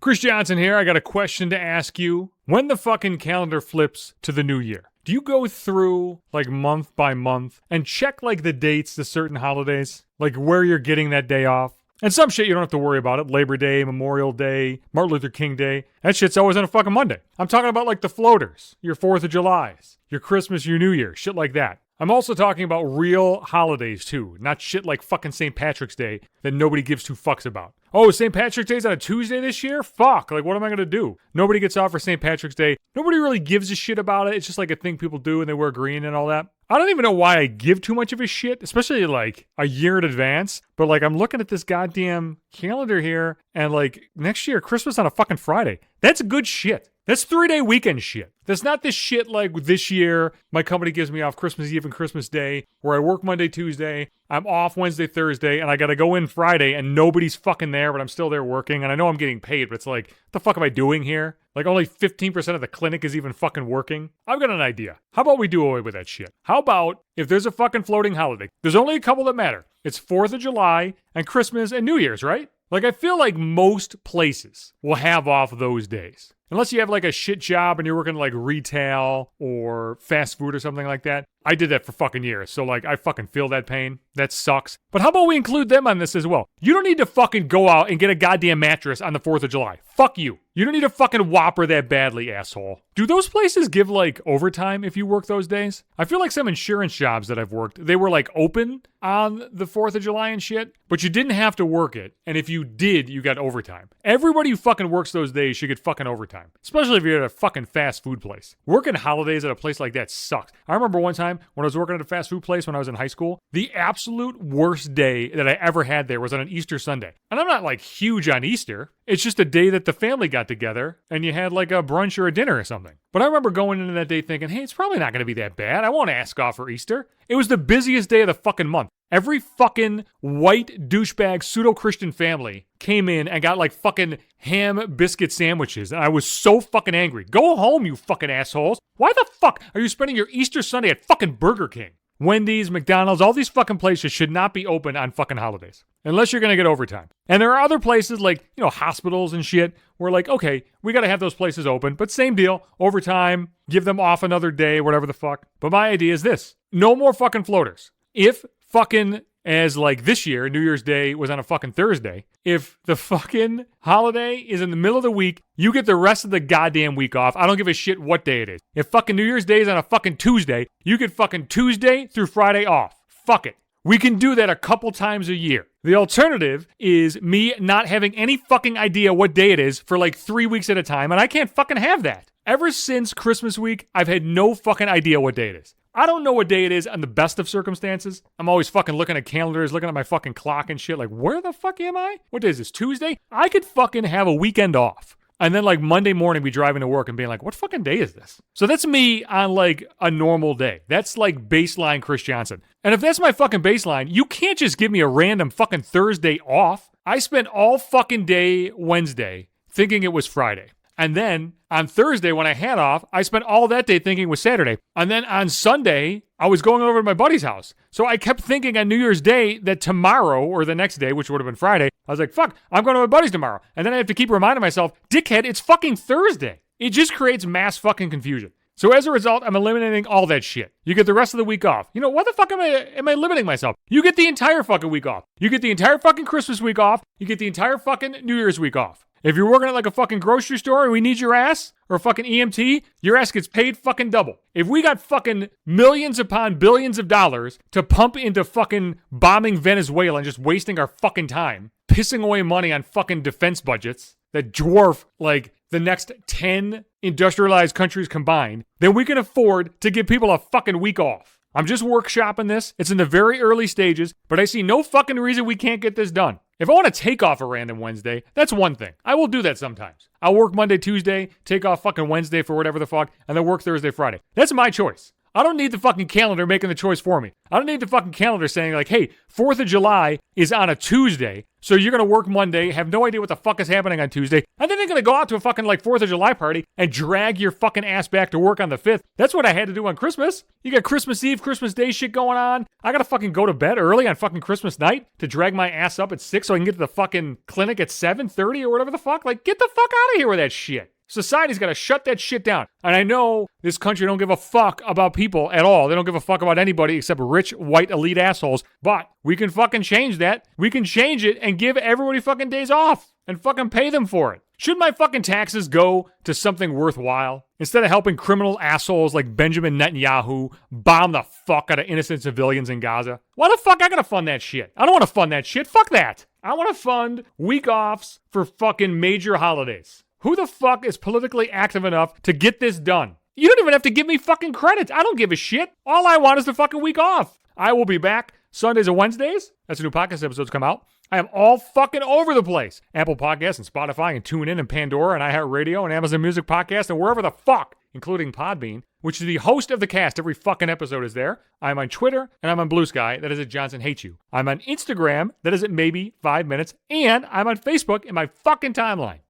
Chris Johnson here. I got a question to ask you. When the fucking calendar flips to the new year, do you go through like month by month and check like the dates to certain holidays? Like where you're getting that day off? And some shit you don't have to worry about it. Labor Day, Memorial Day, Martin Luther King Day. That shit's always on a fucking Monday. I'm talking about like the floaters, your 4th of July's, your Christmas, your New Year, shit like that. I'm also talking about real holidays too, not shit like fucking St. Patrick's Day that nobody gives two fucks about. Oh, St. Patrick's Day's on a Tuesday this year? Fuck, like what am I gonna do? Nobody gets off for St. Patrick's Day. Nobody really gives a shit about it. It's just like a thing people do and they wear green and all that. I don't even know why I give too much of a shit, especially like a year in advance. But like I'm looking at this goddamn calendar here and like next year, Christmas on a fucking Friday. That's good shit. That's 3-day weekend shit. That's not this shit like this year, my company gives me off Christmas Eve and Christmas Day, where I work Monday, Tuesday, I'm off Wednesday, Thursday, and I gotta go in Friday, and nobody's fucking there, but I'm still there working, and I know I'm getting paid, but it's like, what the fuck am I doing here? Like, only 15% of the clinic is even fucking working? I've got an idea. How about we do away with that shit? How about, if there's a fucking floating holiday, there's only a couple that matter. It's 4th of July, and Christmas, and New Year's, right? Like, I feel like most places will have off those days. Unless you have like a shit job and you're working like retail or fast food or something like that. I did that for fucking years. So like I fucking feel that pain. That sucks. But how about we include them on this as well? You don't need to fucking go out and get a goddamn mattress on the 4th of July. Fuck you. You don't need to fucking Whopper that badly, asshole. Do those places give like overtime if you work those days? I feel like some insurance jobs that I've worked, they were like open on the 4th of July and shit, but you didn't have to work it. And if you did, you got overtime. Everybody who fucking works those days should get fucking overtime. Especially if you're at a fucking fast food place. Working holidays at a place like that sucks. I remember one time when I was working at a fast food place when I was in high school, the absolute worst day that I ever had there was on an Easter Sunday. And I'm not like huge on Easter. It's just a day that the family got together and you had like a brunch or a dinner or something. But I remember going into that day thinking, hey, it's probably not going to be that bad. I won't ask off for Easter. It was the busiest day of the fucking month. Every fucking white douchebag pseudo-Christian family came in and got like fucking ham biscuit sandwiches. And I was so fucking angry. Go home, you fucking assholes. Why the fuck are you spending your Easter Sunday at fucking Burger King? Wendy's, McDonald's, all these fucking places should not be open on fucking holidays. Unless you're going to get overtime. And there are other places like, you know, hospitals and shit where like, okay, we got to have those places open. But same deal, overtime, give them off another day, whatever the fuck. But my idea is this. No more fucking floaters. If fucking, as like this year, New Year's Day was on a fucking Thursday, if the fucking holiday is in the middle of the week, you get the rest of the goddamn week off. I don't give a shit what day it is. If fucking New Year's Day is on a fucking Tuesday, you get fucking Tuesday through Friday off. Fuck it. We can do that a couple times a year. The alternative is me not having any fucking idea what day it is for like 3 weeks at a time, and I can't fucking have that. Ever since Christmas week, I've had no fucking idea what day it is. I don't know what day it is on the best of circumstances. I'm always fucking looking at calendars, looking at my fucking clock and shit like, where the fuck am I? What day is this, Tuesday? I could fucking have a weekend off. And then like Monday morning be driving to work and being like, what fucking day is this? So that's me on like a normal day. That's like baseline Chris Johnson. And if that's my fucking baseline, you can't just give me a random fucking Thursday off. I spent all fucking day Wednesday thinking it was Friday. And then on Thursday when I had off, I spent all that day thinking it was Saturday. And then on Sunday, I was going over to my buddy's house. So I kept thinking on New Year's Day that tomorrow or the next day, which would have been Friday, I was like, fuck, I'm going to my buddy's tomorrow. And then I have to keep reminding myself, dickhead, it's fucking Thursday. It just creates mass fucking confusion. So as a result, I'm eliminating all that shit. You get the rest of the week off. You know, what the fuck am I limiting myself? You get the entire fucking week off. You get the entire fucking Christmas week off. You get the entire fucking New Year's week off. If you're working at like a fucking grocery store and we need your ass, or a fucking EMT, your ass gets paid fucking double. If we got fucking millions upon billions of dollars to pump into fucking bombing Venezuela and just wasting our fucking time, pissing away money on fucking defense budgets that dwarf like the next 10 industrialized countries combined, then we can afford to give people a fucking week off. I'm just workshopping this. It's in the very early stages, but I see no fucking reason we can't get this done. If I want to take off a random Wednesday, that's one thing. I will do that sometimes. I'll work Monday, Tuesday, take off fucking Wednesday for whatever the fuck, and then work Thursday, Friday. That's my choice. I don't need the fucking calendar making the choice for me. I don't need the fucking calendar saying like, hey, 4th of July is on a Tuesday, so you're going to work Monday, have no idea what the fuck is happening on Tuesday, and then you're going to go out to a fucking 4th of July party and drag your fucking ass back to work on the 5th? That's what I had to do on Christmas. You got Christmas Eve, Christmas Day shit going on. I got to fucking go to bed early on fucking Christmas night to drag my ass up at 6 so I can get to the fucking clinic at 7:30 or whatever the fuck. Get the fuck out of here with that shit. Society's got to shut that shit down. And I know this country don't give a fuck about people at all. They don't give a fuck about anybody except rich, white, elite assholes. But we can fucking change that. We can change it and give everybody fucking days off and fucking pay them for it. Should my fucking taxes go to something worthwhile? Instead of helping criminal assholes like Benjamin Netanyahu bomb the fuck out of innocent civilians in Gaza? Why the fuck I gotta fund that shit? I don't want to fund that shit. Fuck that. I want to fund week offs for fucking major holidays. Who the fuck is politically active enough to get this done? You don't even have to give me fucking credit. I don't give a shit. All I want is the fucking week off. I will be back Sundays and Wednesdays. That's when new podcast episodes come out. I am all fucking over the place. Apple Podcasts and Spotify and TuneIn and Pandora and iHeartRadio and Amazon Music Podcast and wherever the fuck, including Podbean, which is the host of the cast. Every fucking episode is there. I'm on Twitter and I'm on Blue Sky. That is at Johnson Hates You. I'm on Instagram. That is at maybe 5 minutes. And I'm on Facebook in my fucking timeline.